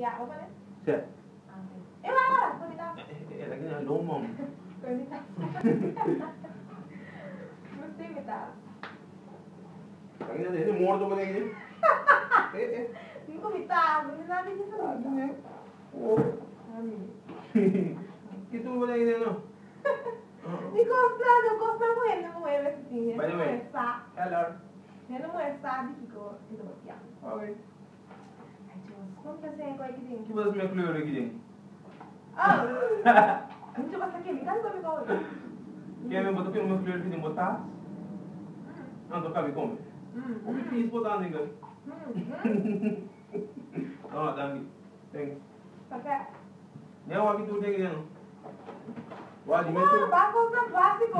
Ya, open it. Certo. Lá, bonita. É daqui a longo, mano. Bonita. Gostei, metade. Daqui a ele morto por aqui. Não comi, tá? Não nada disso, não. Que tu por aí, não? De gostando, eu gosto da mulher, não é assim. By the way, hello. Eu não é sabe que gosta. Então, aqui, ó. Ok. Vamos fazer agora aqui dentro. Que você me incluiu aqui dentro? Ah! Muito basta aqui, me dá um igual. Quem me botou que eu me incluiu aqui dentro, botar? Não, tô cabendo como? O que fiz botar, nigga? Não, thank you. Pakai. Não, aqui tudo aqui dentro. Wah, di Wah, bagus na básico.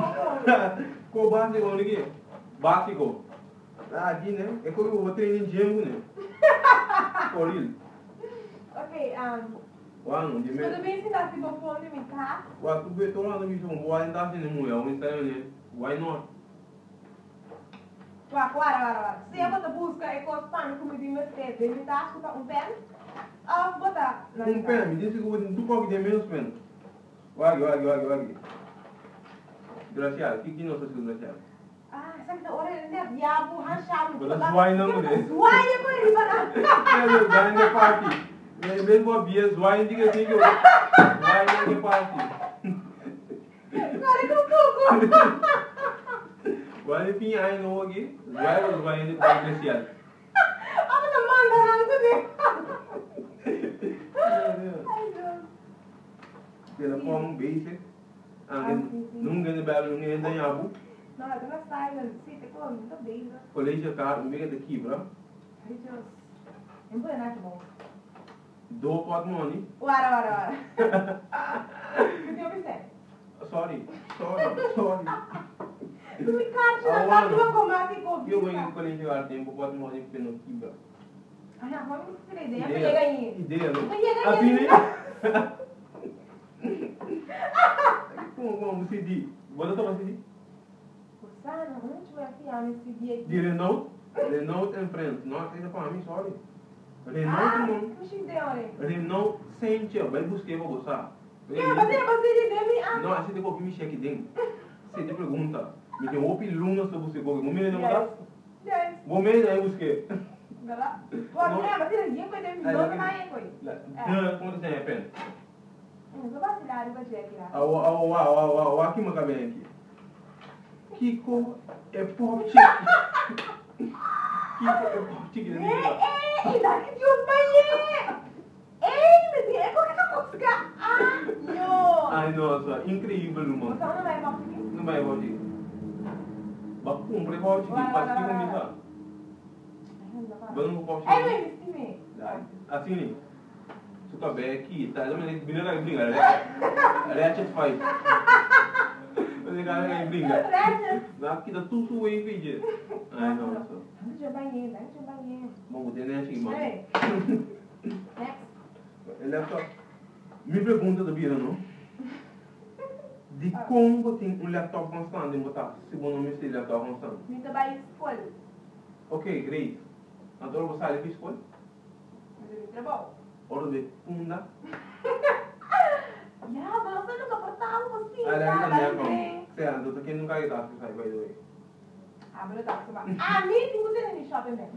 Kok básico lagi? Básico. Ah, gini, aku buat training gym ni. For real. Okay, Wah, no, di tudo bem se dá se for fome me tá? Wah, tu betul lah tu bisa buat entah sini mulai, orang saya ni. Why not? Wah, claro. Se eu botar busca é constante como de meu tempo, ele tá escuta pen? Botar. Pen, me disse que eu vou tu kau kita menos pen. Wagi. Gracias, que não sei se gracias. Sabe da hora ele é diabo, ranchado. Bola swine não né? Swine ko ele para. Quero ganhar na party. Me bem boa bia swine diga assim que eu. Swine na party. Agora com pouco. Wala pinha ay no aqui. Swine de party gracias. Ako na manda lang ko din. Pela forma basic. Nunca de belo ninguém tem abu. Não, eu não saio, sim, tem como, muito bem, né? Colégio caro, mega de quebra. Ai, Deus. Eu vou olhar que bom. Do pot money. Ora. Que eu pensei? Sorry. Tu me cacha na casa do combate com Eu vou em colégio caro tempo pot money pelo quebra. Ai, não, vamos ter ideia, eu cheguei aí. Ideia, não? Assim, né? Como se diz? Bota só você diz? Sana, onde vai afiar nesse dia aqui? De Renault em frente. Não, é para mim, sorry. Renault não. Me xindei, olha. Renault sem tia, vai buscar para gostar. Você de mim? Não, assim tem que me cheque dentro. Você te pergunta. Me tem opi lunga sobre você, como me não dá? Yes. Vou me aí buscar. Gala. Pode ser, mas ele ia cuidar de mim, não vai coi. Não, como você é pen? Não vai se dar, vai chegar aqui lá. Aqui uma cabelo aqui. Kiko é pop chick. Ei, daqui de um banheiro. Ei, me é como que eu vou ficar? Ai, nossa, incrível, mano. Você não vai voltar aqui? Não vai voltar aqui. Mas cumpre volta aqui, para que começar. Vamos voltar aqui. Ei, me assim, né? Suka bem aqui, tá? Eu me lembro de brincar, Ratchet 5. Você brinca. Aqui tá tudo suave, filho. Ai, nossa. Deixa eu banheiro. Vamos ter nem assim, mano. Next. Ele é só. Me pergunta da vida, não? De como tem laptop constante, botar segundo me se laptop constante. Me trabalho escola. Ok, great. Então você sai de escola? Mas eu trabalho. Hora de funda. Mas você nunca portava assim, Certo, eu quem nunca está sai, by the way. Mas eu tava sabendo. Mim tem que ter shopping bag.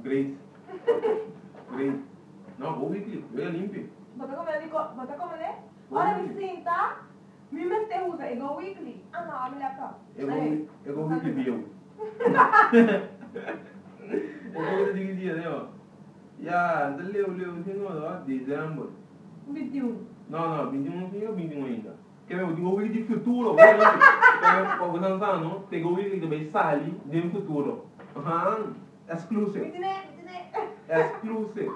Great. Não, vou weekly, eu limpo. Bota como ele? Olha, me sinta. Me meter usa, igual weekly. Não, me laptop. Eu vou weekly bio. Eu vou dia, né, ó. Ya, leu, tem ó, dezembro. 21. Não, 21 não tem 21 ainda. Quer ver, o week de futuro, quer ver, o Sansan, não? Pegou o week de bem sali de futuro. Exclusive. Exclusive.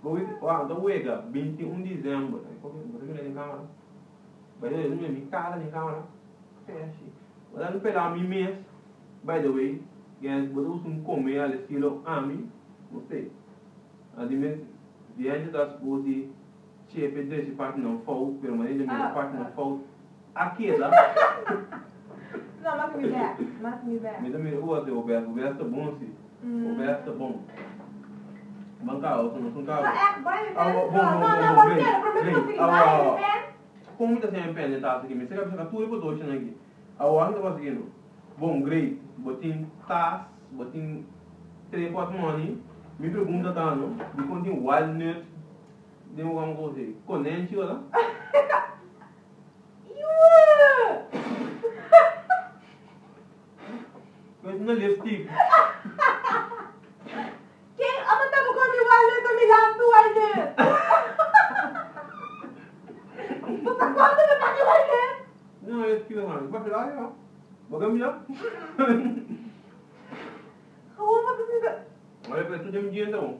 Então, wega, 21 de dezembro. Vou ver na câmera. By the way, eu me cala na câmera. Fecha. Vou dar um pedaço de mês. By the way, guys, vou usar comer al estilo Ami. Gostei. Ademais, diante das coisas, se é pedir esse parte não falta, pelo menos a parte não falta. Aqui é lá. Não, mas me der. Me dá minha rua de Roberto. Roberto é bom, sim. Roberto é bom. Bancao, não cabo. Vai, Bom, prometo como está sendo pena tá aqui, mas você quer ficar tudo por dois aqui. A hora que tá conseguindo. Bom, great. Botin tas, botin 3, 4 money. Me pergunta tá não? De quando tem walnut, de uma coisa, conente lá. Coisa na lipstick. Quem? Ama tá com mi walnut, me dá tu walnut. Tu tá quando me tá com walnut? Não, é que não, vai lá, ó. Vamos lá. Como você Olha para tudo dia então.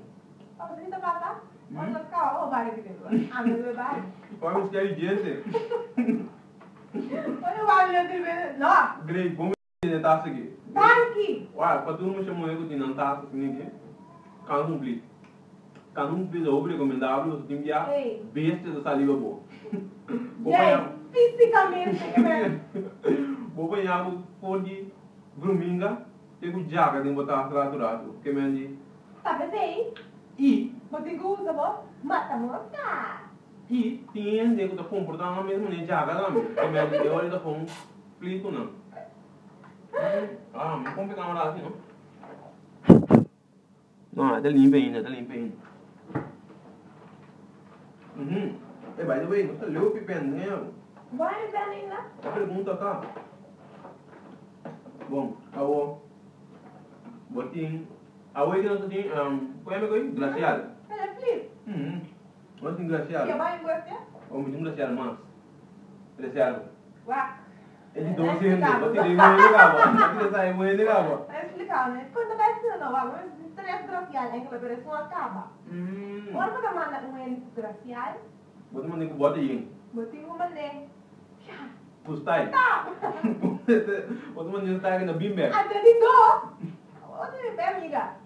Apa cerita patah? Mana kau balik gitu. Ambil balik. Vai me escolher gente. Olha balik tu balik. Não. Great, vamos ver tá aqui. Tanki. Uau, para tu não me chamou eu que não tá assim aqui. Can't complete. Can't complete é recomendável, você tem que ir besta da saliva boa. Fisicamente, vou banhar o fone bruminga, tem o jaga de botar raturado, que me diz. Tá bem? E Botigo usa bom? Mata moça. E tem que tá comportando a mesma nem jaga lá, que me diz, eu olho da fome, flito não. Ah, mas como pegar uma assim, não? Não, tá limpo ainda, tá limpo ainda. By the way, você leu o pipendo, né? Vai bem lá. Pergunta cá. Bom, awo. Botin. Awo que nós tem, qual é meu coi? Glacial. Ela flip. Nós tem glacial. Que vai em você? Ou me tem glacial mas. Glacial. Wah. É de 12 anos, botin de muito legal. Botin sai muito legal. Vai explicar, né? Quando vai ser não, vamos três glacial, é que a operação acaba. Agora você manda um glacial. Botin mandei com bota aí. Botin uma né. Pustai. Botin mandei estar aqui na bimber. Até de dó. Outra de pé, amiga.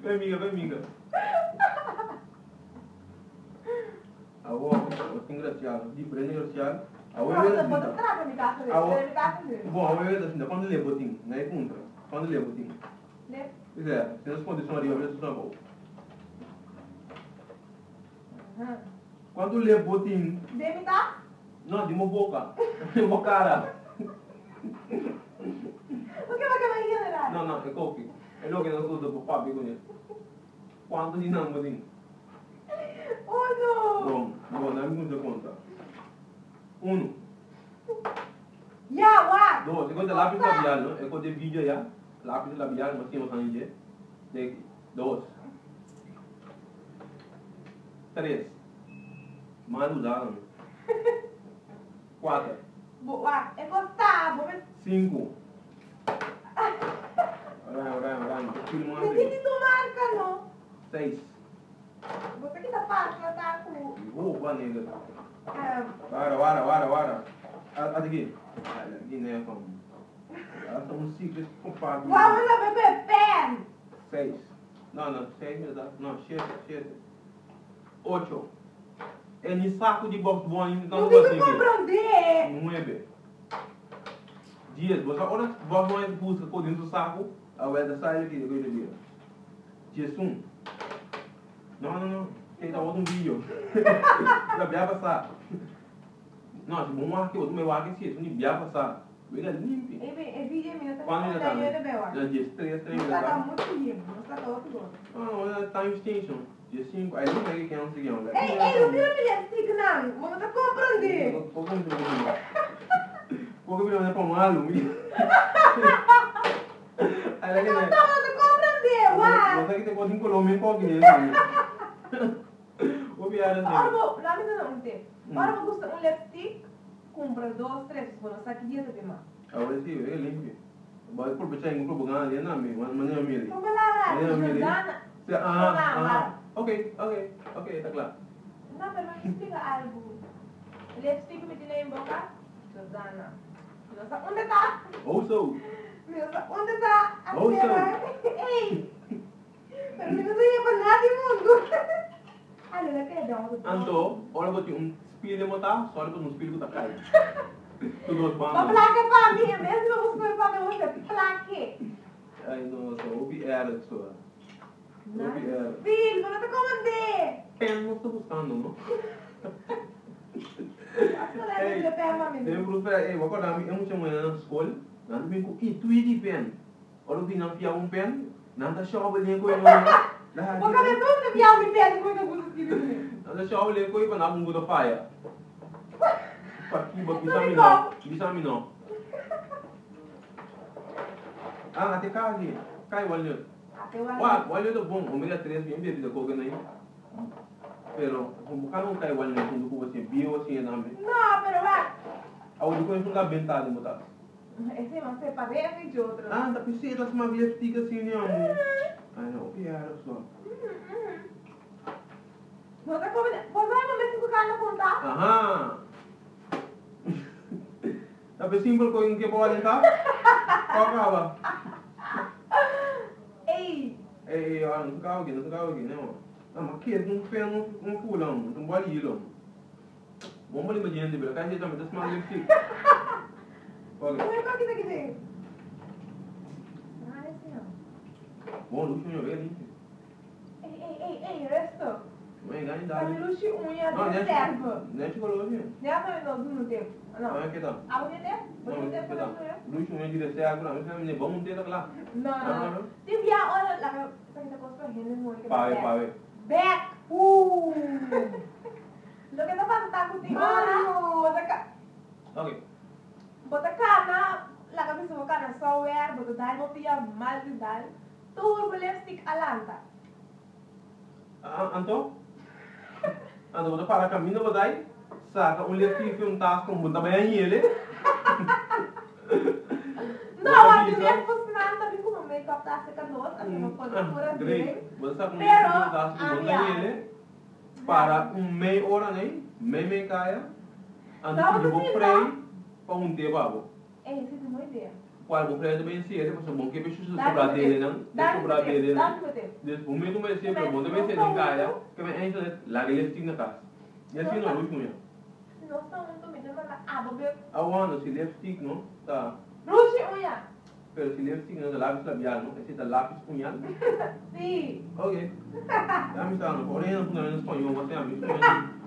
Vai amiga. Awo, botin glacial. Di prende glacial. Awo Nossa, bota traga me casa dele. Bom, awo é assim, quando lê botin, né? Contra. Quando lê botin. Né? Pois é, tem as condições ali, a ver se está bom. Quando lê botin, Demi tá? não, de uma boca. De uma cara. O que vai generar? Não, é coque. É logo que nós usamos para papi com ele. Quanto de não botin? Oh, Bom, dá-me muita conta. 1. Ya, wah. 2. Ikaw lápis labial, no? Ikaw de video ya. Lápis labial, mas tem usahan dia. 2. 3. Mal usaram. 4. Wah, gostar, vou ver. 5. Orang. Film Mas mana? tu marca, não? 6. Você que tá fácil, tá com... Oh, buat ni ke? Wara. Ada lagi? Gini ya kamu. Ada musik que compadre. Uau, mas a bebê pen. 6. Não, 6 me dá. Não, 7. 8. É ni saco de box bom Não tem que compreender. 9. 10. Você olha box bom busca por dentro do saco, a outra sai aqui, eu diria. 11. Não. Tem outro um vídeo. Já vai passar. Não, se bom aqui, outro meu aqui, se não vai passar. Vai limpo. É vídeo meu, tá? Quando ele tá? Já diz 3 Não tá muito limpo, não tá todo bom. Não, é time extension. Dia 5, aí não é que é um seguinte. Ei, não quero me lipstick não, mas tá compreender. Pouco me olha para malo. Aí Não tá compreender, uau. Você que tem coisa em Colômbia, qual que é? O piada assim. Ora, lá me não tem. Ora, vou gostar lipstick, compra 2, 3, vou lançar aqui dia de mais. Agora sim, é limpo. Vai por pensar em grupo ganhar ali na minha, mas não é minha. Vamos lá, Jordana. Ok, tá claro. Não, mas não explica algo. Lipstick me tinha em boca, Jordana. Onde tá? Also. Onde tá? Also. Ei! Pero não sei para nada do mundo. Olha, não quer dar Anto, olha que um espelho montar, só olha que um espelho tá caindo. Tudo uma placa para mim, mesmo eu vou para mim, você plaque. Ai, nossa, ouvi era só. Ouvi era. Filho, não te comandei! Pen não estou buscando, não? Lembro, eu acordava, eu não tinha manhã na escola, não vim com e tu de pen. Ora, vim enfiar pen, não tá chove ali com ele. Vou caber tudo de enfiar um pen com muita coisa aqui. Não tá chove ali com ele, não vou dar faia. Aqui, bisa não. Ah, até cá ali, cai o olho. O olho é bom, ômega 3 bem bebida coca aí. Pero, como cada um cai o olho quando tu você bio assim também. Não, pero vai. A outra coisa não dá bem tarde, botar. Esse não se parece de outro. Ah, tá pensando que uma vez fica assim, né? Ah, não, piada só. Não tá combinando. Você vai comer 5 carnes a contar? Aham. Tá pensando com que pode tá? Qual acaba? Ei. Ei, não acaba aqui, não. Não, mas que não fez um pulão, não pode ir, não. Vamos ali, imagina, de ver, cara, também tá se mandando aqui. Olha. Olha aqui dentro. Ah, esse não. Bom, Luxo, meu velho. Ei, resto. Não é engano, dá. Tá me Luxo unha de reserva. Não é chocolate, né? Não tem. Não. Não é que tá. Ah, você tem? Você tem para não é? Luxo, unha de reserva, não, mas é bom ter lá. Não. Se vier, olha lá, tá aqui tá construindo muito. Pave. Back! Lo que tá fazendo tá contigo, né? Ok. Bota cá na la cabeça do cara software, bota daí não tinha mais de daí. Turbo lipstick alanta. Anto? Anto, bota para caminho, bota aí. Saca um lipstick um task com bunda bem ele. Não, a mulher funcionando também como make-up tá secando, assim não pode por Great. Bota um lipstick um task com bunda ele. Para meia hora, né? Meia caia. Antes de vou freio. Para um tempo, babo. Essa é uma boa ideia. Qual vou freio também se ele, porque bom que peixe sobrar dele, não? Sobrar dele, não? Depois o medo vai ser, para bom também ser em caia, que vai entrar lá que ele tinha na casa. E assim não, Luxo, meu. Se não está muito medo, mas ah, vou ver. Awan, se lipstick, não? Tá. Luxo, unha. Pero si lipstick no es de lápiz labial, ¿no? Es de lápiz puñal. Sí. Ok. Ya me está dando, por ahí no puedo en español, más a mí.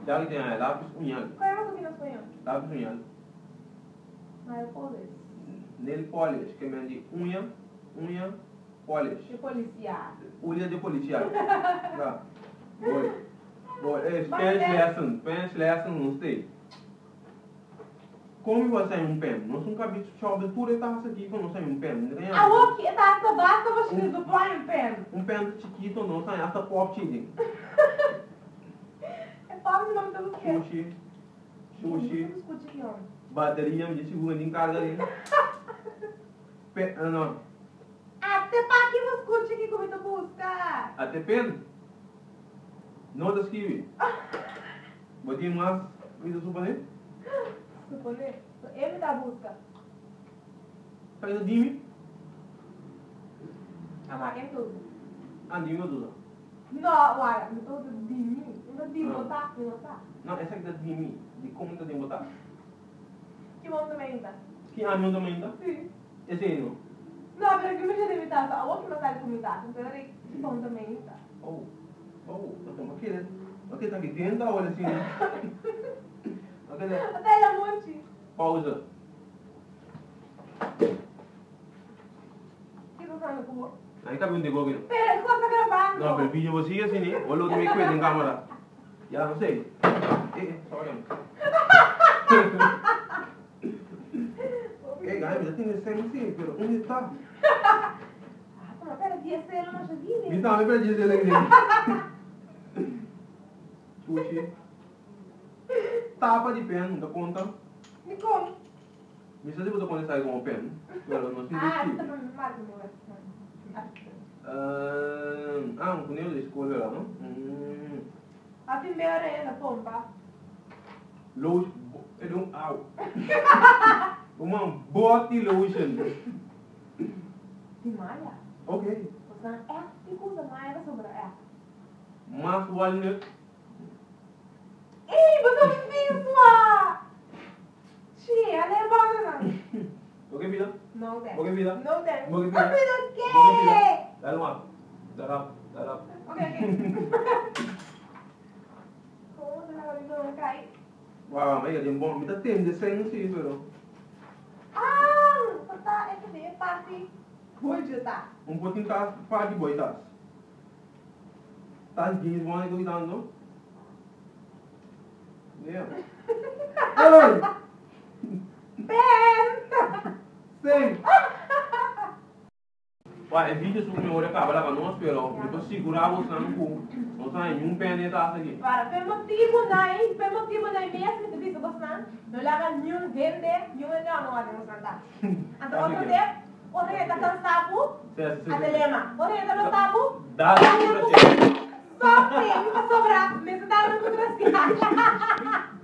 Ya que tiene lápiz puñal. Qual é o que em espanhol? Lápiz puñal. Nail polish. Nail polish, que me dice unha polish. De policial. Unha de policial. Tá. Boy. Spanish lesson, não sei. Como você tem pen? Nós nunca vimos chove por essa aqui quando sai pen. Ah, o que? Tá, basta você escrito blind pen. Pen chiquito não sai essa pop cheating. É fácil de manter o quê? Sushi. Bateria de segunda em carga ali. Não. Até para que você escute aqui como eu busca? Até pen? Não das kiwi. Botinho mais, isso suponer? Suponer? Ele da busca. Faz a Dimi? A máquina é tudo. A Dimi ou tudo? Não, olha, não estou de mim. Não de botar, Não, essa aqui é da Dimi. De como está de botar? Que bom também ainda. Que ano também ainda? Sim. Esse ano? Não, pero que me já deve estar. A outra não está de comentar. Então, que bom também ainda. Então, aqui tá aqui dentro, olha assim. Até ele é monte. Pausa. O que você está fazendo com o Aí cabe um negócio aqui. Pera, você está gravando. Não, pero vídeo você assim, né? Olha o que me cuida em câmera. Já não sei. Só olhando. Guys, I think the same thing, pero onde está? Ah, mas pera, devia ser uma chavinha. Então, me perdi ele aqui. Sushi. Tapa de pen, da conta. Me conta. Me sabe que eu quando sai com o pen? Pero não sei Ah, se. você está no mar, meu Um funil de escolha lá, não? A primeira é a pompa. Lotion. Au. Uma body lotion. De malha? Ok. Você é tipo da malha sobre é. Mas walnut. Ei, você não viu sua? Tia, ela é banana. Ok, Bila? Não. Não tem. Boa vida. Não tem. Boa vida. Boa vida o quê? Boa vida. Dá uma. Dá. Ok. Como você vai não cai? Uau, mas é bom. Me dá tempo de sair no sítio, não? Ah, tá, é que nem parte. Hoje tá. Pouquinho tá faz de boi, tá? Tá de bom aí cuidando. Yeah. Oi! Ben! Sim! Ué, é vídeo sobre meu olho acaba lá, mas não espero. Eu tô segurando o sangue. Não sai nenhum pé de taça aqui. Para, pelo motivo daí mesmo que disse você não leva nenhum vende, nenhum não há demonstrar. Então, outro tempo, o rei tá cansado, a telema. O rei tá cansado, dá só tem, me sobrar, me dá uma contração.